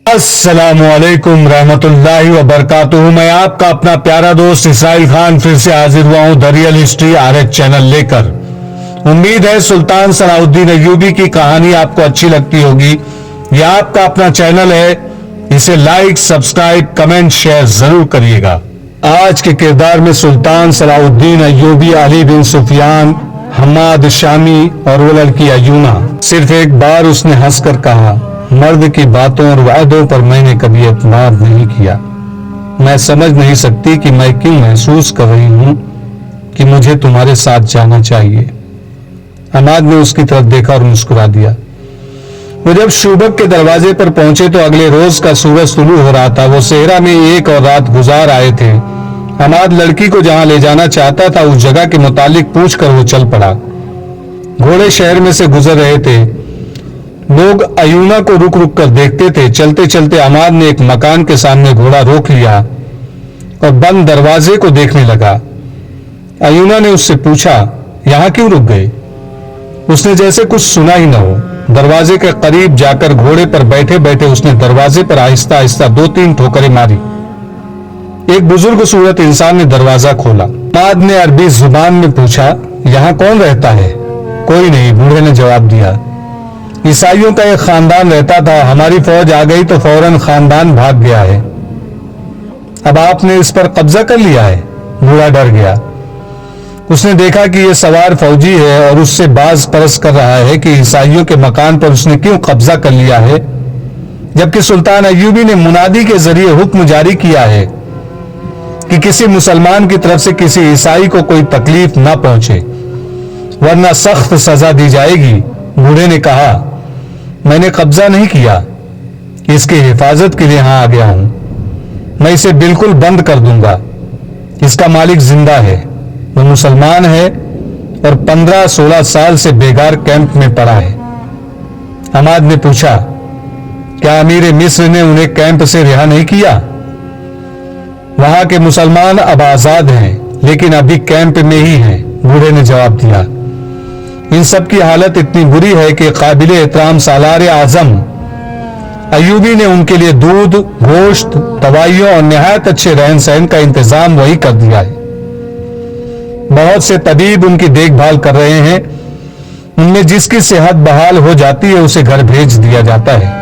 السلام علیکم رحمت اللہ وبرکاتہ. میں آپ کا اپنا پیارا دوست اسرائیل خان پھر سے حاضر ہوا ہوں the real history RH channel لے کر. امید ہے سلطان صلاح الدین ایوبی کی کہانی آپ کو اچھی لگتی ہوگی. یہ آپ کا اپنا چینل ہے, اسے لائک, سبسکرائب, کمنٹ, شیئر ضرور کریے گا. آج کے کردار میں سلطان صلاح الدین ایوبی, علی بن سفیان, حماد شامی اور وہ لڑکی ایونا. صرف ایک بار اس نے ہنس کر کہا, مرد کی باتوں اور وعدوں پر میں نے کبھی اعتماد نہیں کیا. میں سمجھ نہیں سکتی کہ میں کیوں محسوس کر رہی ہوں کہ مجھے تمہارے ساتھ جانا چاہیے. حماد نے اس کی طرف دیکھا اور مسکرا دیا. وہ جب شوبک کے دروازے پر پہنچے تو اگلے روز کا سورج طلوع ہو رہا تھا. وہ صحرا میں ایک اور رات گزار آئے تھے. حماد لڑکی کو جہاں لے جانا چاہتا تھا اس جگہ کے متعلق پوچھ کر وہ چل پڑا. گھوڑے شہر میں سے گزر رہے تھے. لوگ ایونا کو رک رک کر دیکھتے تھے. چلتے چلتے حماد نے ایک مکان کے سامنے گھوڑا روک لیا اور بند دروازے کو دیکھنے لگا. ایونا نے اس سے پوچھا, یہاں کیوں رک گئے؟ اس نے جیسے کچھ سنا ہی نہ ہو. دروازے کے قریب جا کر گھوڑے پر بیٹھے بیٹھے اس نے دروازے پر آہستہ آہستہ 2-3 ٹھوکریں ماری. ایک بزرگ صورت انسان نے دروازہ کھولا. حماد نے عربی زبان میں پوچھا, یہاں کون رہتا ہے؟ کوئی نہیں, بوڑھے نے جواب دیا. عیسائیوں کا ایک خاندان رہتا تھا. ہماری فوج آ گئی تو فوراً خاندان بھاگ گیا ہے. اب آپ نے اس پر قبضہ کر لیا ہے؟ بوڑھا ڈر گیا. اس نے دیکھا کہ یہ سوار فوجی ہے اور اس سے باز پرس کر رہا ہے کہ عیسائیوں کے مکان پر اس نے کیوں قبضہ کر لیا ہے, جبکہ سلطان ایوبی نے منادی کے ذریعے حکم جاری کیا ہے کہ کسی مسلمان کی طرف سے کسی عیسائی کو کوئی تکلیف نہ پہنچے ورنہ سخت سزا دی جائے گی. بوڑھے نے کہا, میں نے قبضہ نہیں کیا, اس کی حفاظت کے لیے یہاں آ گیا ہوں. میں اسے بالکل بند کر دوں گا. اس کا مالک زندہ ہے, وہ مسلمان ہے اور 15-16 سال سے بیگار کیمپ میں پڑا ہے. حماد نے پوچھا, کیا امیر مصر نے انہیں کیمپ سے رہا نہیں کیا؟ وہاں کے مسلمان اب آزاد ہیں لیکن ابھی کیمپ میں ہی ہیں, بوڑھے نے جواب دیا. ان سب کی حالت اتنی بری ہے کہ قابل احترام سالار اعظم ایوبی نے ان کے لیے دودھ, گوشت, دوائیوں اور نہایت اچھے رہن سہن کا انتظام وہی کر دیا ہے. بہت سے طبیب ان کی دیکھ بھال کر رہے ہیں. ان میں جس کی صحت بحال ہو جاتی ہے اسے گھر بھیج دیا جاتا ہے.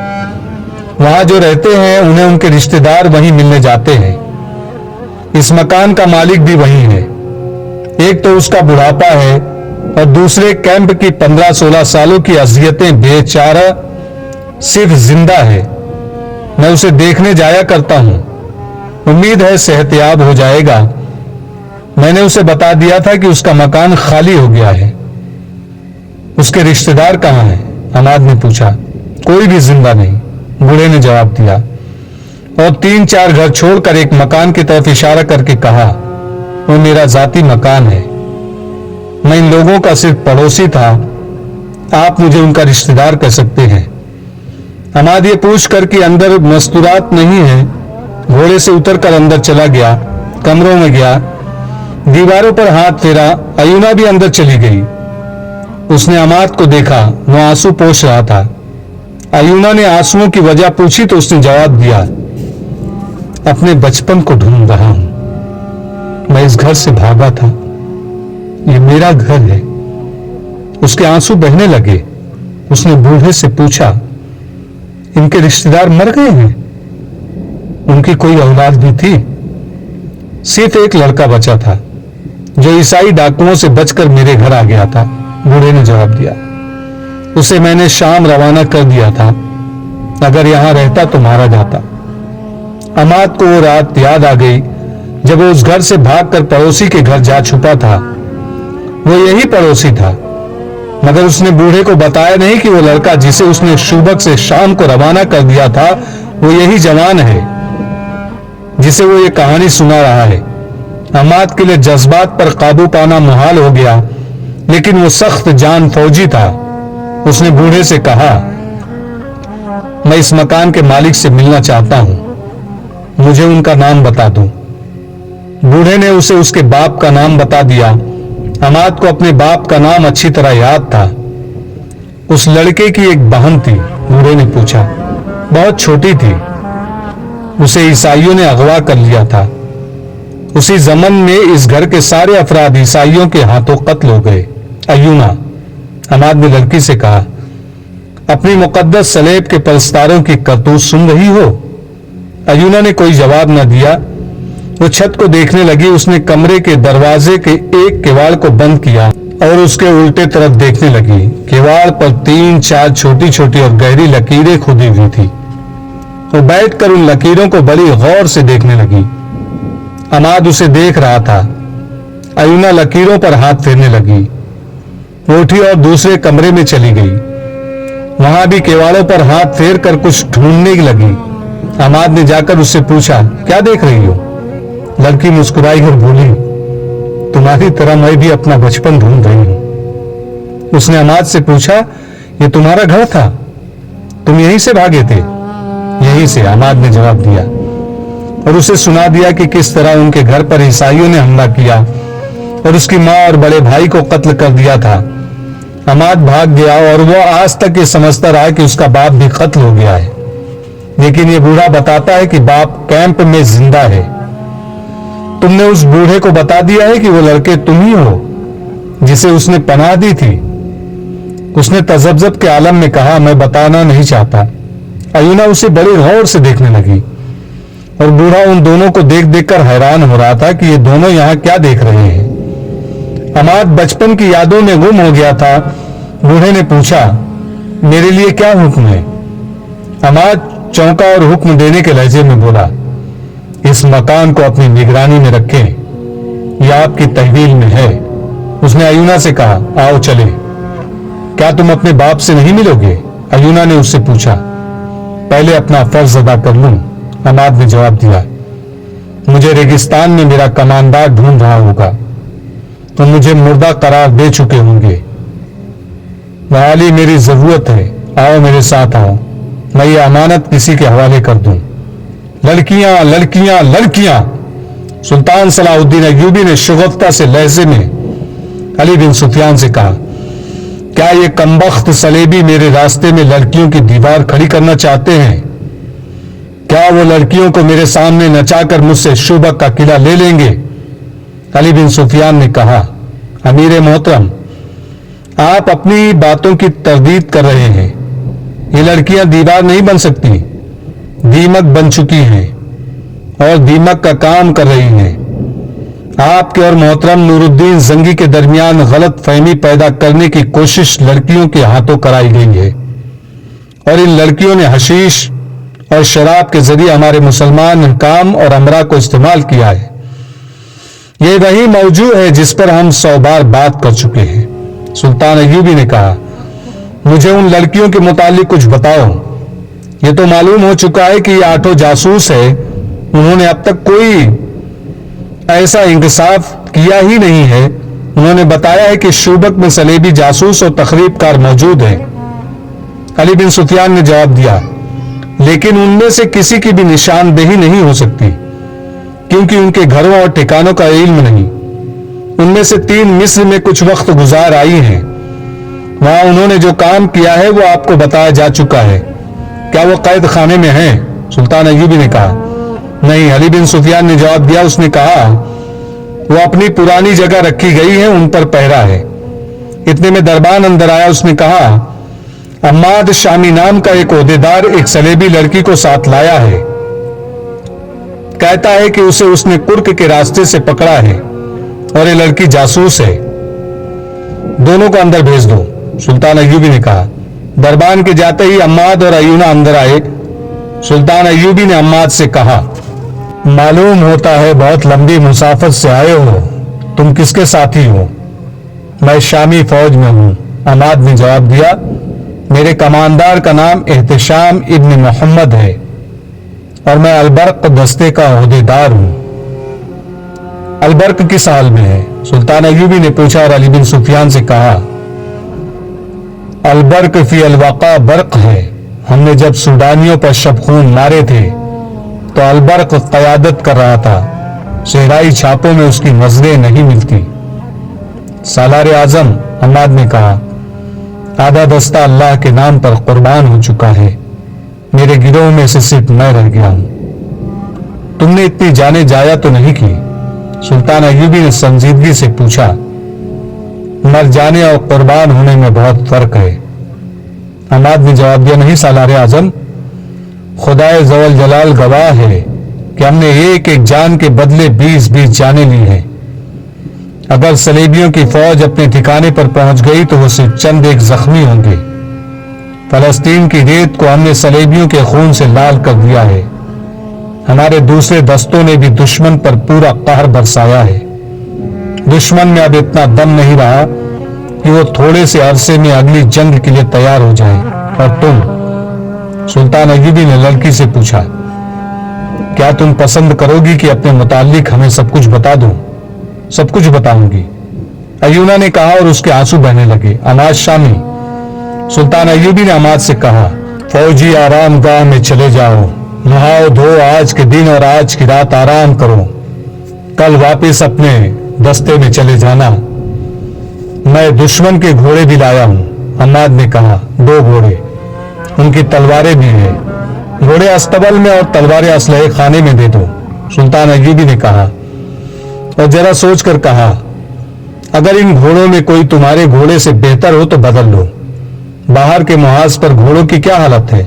وہاں جو رہتے ہیں انہیں ان کے رشتہ دار وہیں ملنے جاتے ہیں. اس مکان کا مالک بھی وہی ہے. ایک تو اس کا بڑھاپا ہے اور دوسرے کیمپ کی 15-16 سالوں کی اذیتیں. بیچارہ صرف زندہ ہے. میں اسے دیکھنے جایا کرتا ہوں. امید ہے صحتیاب ہو جائے گا. میں نے اسے بتا دیا تھا کہ اس کا مکان خالی ہو گیا ہے. اس کے رشتہ دار کہاں ہیں؟ حماد نے پوچھا. کوئی بھی زندہ نہیں, بوڑھے نے جواب دیا اور 3-4 گھر چھوڑ کر ایک مکان کی طرف اشارہ کر کے کہا, وہ میرا ذاتی مکان ہے. میں ان لوگوں کا صرف پڑوسی تھا. آپ مجھے ان کا رشتہ دار کہہ سکتے ہیں. حماد یہ پوچھ کر کہ اندر مستورات نہیں ہیں, گھوڑے سے اتر کر اندر چلا گیا. کمروں میں گیا, دیواروں پر ہاتھ پھیرا. ایونا بھی اندر چلی گئی. اس نے حماد کو دیکھا, وہ آنسو پوچھ رہا تھا. ایونا نے آنسوؤں کی وجہ پوچھی تو اس نے جواب دیا, اپنے بچپن کو ڈھونڈ رہا ہوں. میں اس گھر سے بھاگا تھا, یہ میرا گھر ہے. اس کے آنسو بہنے لگے. اس نے بوڑھے سے پوچھا, ان کے رشتہ دار مر گئے ہیں؟ ان کی کوئی اولاد بھی تھی؟ صرف ایک لڑکا بچا تھا جو عیسائی ڈاکوؤں سے بچ کر میرے گھر آ گیا تھا, بوڑھے نے جواب دیا. اسے میں نے شام روانہ کر دیا تھا. اگر یہاں رہتا تو مارا جاتا. حماد کو وہ رات یاد آ گئی جب وہ اس گھر سے بھاگ کر پڑوسی کے گھر جا چھپا تھا. وہ یہی پڑوسی تھا, مگر اس نے بوڑھے کو بتایا نہیں کہ وہ لڑکا جسے اس نے شوبک سے شام کو روانہ کر دیا تھا وہ یہی جوان ہے جسے وہ یہ کہانی سنا رہا ہے. حماد کے لیے جذبات پر قابو پانا محال ہو گیا, لیکن وہ سخت جان فوجی تھا. اس نے بوڑھے سے کہا, میں اس مکان کے مالک سے ملنا چاہتا ہوں, مجھے ان کا نام بتا دو. بوڑھے نے اسے اس کے باپ کا نام بتا دیا. حماد کو اپنے باپ کا نام اچھی طرح یاد تھا. اس لڑکے کی ایک بہن تھی. بوڑھے نے پوچھا, بہت چھوٹی تھی, اسے عیسائیوں نے اغوا کر لیا تھا۔ اسی زمن میں اس گھر کے سارے افراد عیسائیوں کے ہاتھوں قتل ہو گئے۔ ایونا، عماد نے لڑکی سے کہا، اپنی مقدس صلیب کے پرستاروں کی کرتوت سن رہی ہو؟ ایونا نے کوئی جواب نہ دیا۔ وہ چھت کو دیکھنے لگی۔ اس نے کمرے کے دروازے کے ایک کیواڑ کو بند کیا اور اس کے الٹے طرف دیکھنے لگی۔ کیواڑ پر 3-4 چھوٹی چھوٹی اور گہری لکیریں کھدی ہوئی تھی۔ وہ بیٹھ کر ان لکیروں کو بڑی غور سے دیکھنے لگی۔ عماد اسے دیکھ رہا تھا۔ ایونا لکیروں پر ہاتھ پھیرنے لگی۔ وہ اٹھی اور دوسرے کمرے میں چلی گئی۔ وہاں بھی کیواڑوں پر ہاتھ پھیر کر کچھ ڈھونڈنے لگی۔ عماد نے جا کر اس سے پوچھا، کیا دیکھ رہی ہو؟ لڑکی مسکرائی اور بولی، تمہاری طرح میں بھی اپنا بچپن ڈھونڈ رہی ہوں۔ اس نے عماد سے پوچھا، یہ تمہارا گھر تھا؟ تم یہیں سے بھاگے تھے؟ یہیں سے، عماد نے جواب دیا، اور اسے سنا دیا کہ کس طرح ان کے گھر پر عیسائیوں نے حملہ کیا اور اس کی ماں اور بڑے بھائی کو قتل کر دیا تھا۔ عماد بھاگ گیا اور وہ آج تک یہ سمجھتا رہا کہ اس کا باپ بھی قتل ہو گیا ہے، لیکن یہ بوڑھا بتاتا ہے کہ باپ کیمپ میں زندہ ہے۔ تم نے اس بوڑھے کو بتا دیا ہے کہ وہ لڑکے تم ہی ہو جسے اس نے پناہ دی تھی؟ اس نے تذبذب کے عالم میں کہا، میں بتانا نہیں چاہتا۔ ایونا اسے بڑی غور سے دیکھنے لگی اور بوڑھا ان دونوں کو دیکھ دیکھ کر حیران ہو رہا تھا کہ یہ دونوں یہاں کیا دیکھ رہے ہیں۔ عماد بچپن کی یادوں میں گم ہو گیا تھا۔ بوڑھے نے پوچھا، میرے لیے کیا حکم ہے؟ عماد چونکا اور حکم دینے کے لہجے میں بولا، اس مکان کو اپنی نگرانی میں رکھیں، یہ آپ کی تحویل میں ہے۔ اس نے ایونا سے کہا، آؤ چلے۔ کیا تم اپنے باپ سے نہیں ملو گے؟ ایونا نے اس سے پوچھا۔ پہلے اپنا فرض ادا کر لوں، عماد نے جواب دیا۔ مجھے ریگستان میں میرا کماندار ڈھونڈ رہا ہوگا، تو مجھے مردہ قرار دے چکے ہوں گے۔ معالی میری ضرورت ہے، آؤ میرے ساتھ آؤ، میں یہ امانت کسی کے حوالے کر دوں۔ لڑکیاں لڑکیاں لڑکیاں! سلطان صلاح الدین ایوبی نے شگفتہ سے لہجے میں علی بن سفیان سے کہا، کیا یہ کمبخت صلیبی میرے راستے میں لڑکیوں کی دیوار کھڑی کرنا چاہتے ہیں؟ کیا وہ لڑکیوں کو میرے سامنے نچا کر مجھ سے شوبک کا قلعہ لے لیں گے؟ علی بن سفیان نے کہا، امیر محترم، آپ اپنی باتوں کی تردید کر رہے ہیں۔ یہ لڑکیاں دیوار نہیں بن سکتی، دیمک بن چکی ہیں اور دیمک کا کام کر رہی ہیں۔ آپ کے اور محترم نور الدین زنگی کے درمیان غلط فہمی پیدا کرنے کی کوشش لڑکیوں کے ہاتھوں کرائی گئی ہے، اور ان لڑکیوں نے حشیش اور شراب کے ذریعے ہمارے مسلمان حکام اور امراء کو استعمال کیا ہے۔ یہ وہی موضوع ہے جس پر ہم 100 بار بات کر چکے ہیں۔ سلطان ایوبی نے کہا، مجھے ان لڑکیوں کے متعلق کچھ بتاؤ۔ یہ تو معلوم ہو چکا ہے کہ یہ 8 جاسوس ہے، انہوں نے اب تک کوئی ایسا انکشاف کیا ہی نہیں ہے۔ انہوں نے بتایا ہے کہ شوبک میں صلیبی جاسوس اور تخریب کار موجود ہیں۔ علی بن سفیان نے جواب دیا، لیکن ان میں سے کسی کی بھی نشاندہی نہیں ہو سکتی، کیونکہ ان کے گھروں اور ٹھکانوں کا علم نہیں۔ ان میں سے 3 مصر میں کچھ وقت گزار آئی ہیں، وہاں انہوں نے جو کام کیا ہے وہ آپ کو بتایا جا چکا ہے۔ کیا وہ قید خانے میں ہیں؟ سلطان ایوبی نے کہا، نہیں۔ علی بن سفیان نے جواب دیا، اس نے کہا، وہ اپنی پرانی جگہ رکھی گئی ہیں، ان پر پہرا ہے۔ اتنے میں دربان اندر آیا۔ اس نے کہا، عماد شامی نام کا ایک عہدیدار ایک صلیبی لڑکی کو ساتھ لایا ہے، کہتا ہے کہ اسے اس نے کرک کے راستے سے پکڑا ہے اور یہ لڑکی جاسوس ہے، دونوں کو اندر بھیج دو۔ سلطان ایوبی نے کہا۔ دربان کے جاتے ہی عماد اور ایونا اندر آئے۔ سلطان ایوبی نے عماد سے کہا، معلوم ہوتا ہے بہت لمبی مسافت سے آئے ہو، تم کس کے ساتھی ہو؟ میں شامی فوج میں ہوں، عماد نے جواب دیا۔ میرے کماندار کا نام احتشام ابن محمد ہے اور میں البرق دستے کا عہدیدار ہوں۔ البرق کس حال میں ہے؟ سلطان ایوبی نے پوچھا اور علی بن سفیان سے کہا، البرق فی الوقا برق ہے۔ ہم نے جب سوڈانیوں پر شبخون مارے تھے تو البرق قیادت کر رہا تھا، صحرائی چھاپوں میں اس کی نظریں نہیں ملتی۔ سالار اعظم، عماد نے کہا، آدھا دستہ اللہ کے نام پر قربان ہو چکا ہے، میرے گروہ میں سے صرف میں رہ گیا ہوں۔ تم نے اتنی جانیں ضائع تو نہیں کی؟ سلطان ایوبی نے سنجیدگی سے پوچھا۔ مر جانے اور قربان ہونے میں بہت فرق ہے، حماد نے جواب دیا۔ نہیں سالار اعظم، خدائے ذوال جلال گواہ ہے کہ ہم نے ایک ایک جان کے بدلے 20 جانیں لی ہیں۔ اگر صلیبیوں کی فوج اپنے ٹھکانے پر پہنچ گئی تو وہ صرف چند ایک زخمی ہوں گے۔ فلسطین کی ریت کو ہم نے صلیبیوں کے خون سے لال کر دیا ہے۔ ہمارے دوسرے دستوں نے بھی دشمن پر پورا قہر برسایا ہے۔ دشمن میں اب اتنا دم نہیں رہا کہ وہ تھوڑے سے عرصے میں اگلی جنگ کے لیے تیار ہو جائے۔ اور تم؟ سلطان ایوبی نے لڑکی سے پوچھا، کیا تم پسند کرو گی کہ اپنے متعلق ہمیں سب کچھ بتا دوں؟ سب کچھ بتاؤں گی، ایونا نے کہا اور اس کے آنسو بہنے لگے۔ عماد شامی، سلطان ایوبی نے عماد سے کہا، فوجی آرام گاہ میں چلے جاؤ، نہاؤ دھو آج کے دن اور آج کی رات آرام کرو، کل واپس اپنے دستے میں چلے جانا۔ میں دشمن کے گھوڑے بھی لایا ہوں، عماد نے کہا۔ 2 گھوڑے، ان کی تلواریں بھی ہیں، گھوڑے استبل میں اور تلواریں اسلحے خانے میں دے دو، سلطان ایوبی نے کہا، اور ذرا سوچ کر کہا، اگر ان گھوڑوں میں کوئی تمہارے گھوڑے سے بہتر ہو تو بدل لو۔ باہر کے محاذ پر گھوڑوں کی کیا حالت ہے؟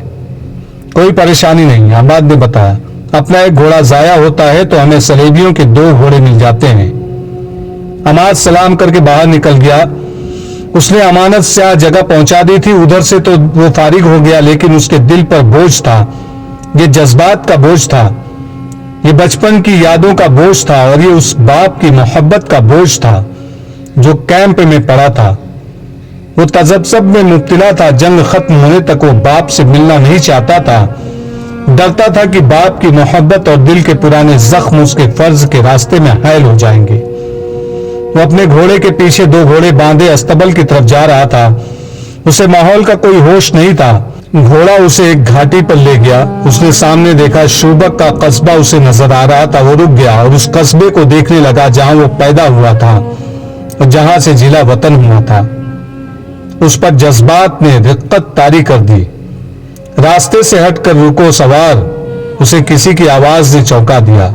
کوئی پریشانی نہیں، عماد نے بتایا۔ اپنا ایک گھوڑا ضائع ہوتا ہے تو ہمیں صلیبیوں کے 2 گھوڑے مل جاتے ہیں۔ عماد سلام کر کے باہر نکل گیا۔ اس نے امانت سیاہ جگہ پہنچا دی تھی، ادھر سے تو وہ فارغ ہو گیا، لیکن اس کے دل پر بوجھ تھا۔ یہ جذبات کا بوجھ تھا، یہ بچپن کی یادوں کا بوجھ تھا، اور یہ اس باپ کی محبت کا بوجھ تھا جو کیمپ میں پڑا تھا۔ وہ تذبذب میں مبتلا تھا، جنگ ختم ہونے تک وہ باپ سے ملنا نہیں چاہتا تھا، ڈرتا تھا کہ باپ کی محبت اور دل کے پرانے زخم اس کے فرض کے راستے میں حائل ہو جائیں گے۔ وہ اپنے گھوڑے کے پیچھے 2 گھوڑے باندھے استبل کی طرف جا رہا تھا۔ اسے ماحول کا کوئی ہوش نہیں تھا۔ گھوڑا اسے ایک گھاٹی پر لے گیا۔ اس نے سامنے دیکھا، شوبک کا قصبہ اسے نظر آ رہا تھا۔ وہ رک گیا اور اس قصبے کو دیکھنے لگا جہاں وہ پیدا ہوا تھا اور جہاں سے جلا وطن ہوا تھا۔ اس پر جذبات نے رقت طاری کر دی۔ راستے سے ہٹ کر رکو سوار، اسے کسی کی آواز نے چونکا دیا۔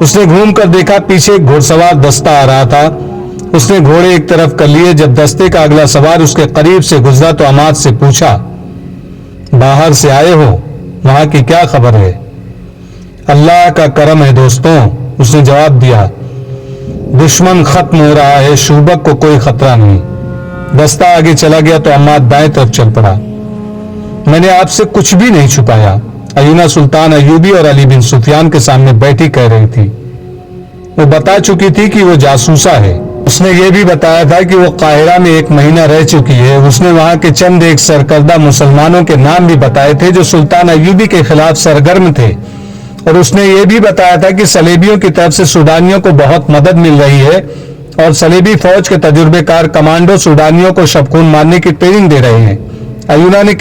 اس نے گھوم کر دیکھا، پیچھے ایک گھوڑ سوار دستہ آ رہا تھا۔ اس نے گھوڑے ایک طرف کر لیے۔ جب دستے کا اگلا سوار اس کے قریب سے گزرا تو عماد سے پوچھا، باہر سے آئے ہو؟ وہاں کی کیا خبر ہے؟ اللہ کا کرم ہے دوستوں، اس نے جواب دیا، دشمن ختم ہو رہا ہے، شوبک کو کوئی خطرہ نہیں۔ دستہ آگے چلا گیا تو عماد دائیں طرف چل پڑا۔ میں نے آپ سے کچھ بھی نہیں چھپایا، ایونا سلطان ایوبی اور علی بن سفیان کے سامنے بیٹھی کہہ رہی تھی۔ وہ بتا چکی تھی کہ وہ جاسوسا ہے۔ اس نے یہ بھی بتایا تھا کہ وہ قاہرہ میں 1 مہینہ رہ چکی ہے۔ اس نے وہاں کے چند ایک سرکردہ مسلمانوں کے نام بھی بتائے تھے جو سلطان ایوبی کے خلاف سرگرم تھے، اور اس نے یہ بھی بتایا تھا کہ صلیبیوں کی طرف سے سوڈانیوں کو بہت مدد مل رہی ہے، اور صلیبی فوج کے تجربے کار کمانڈو سوڈانیوں کو شب خون مارنے کی ٹریننگ دے رہے ہیں۔ ایونا نے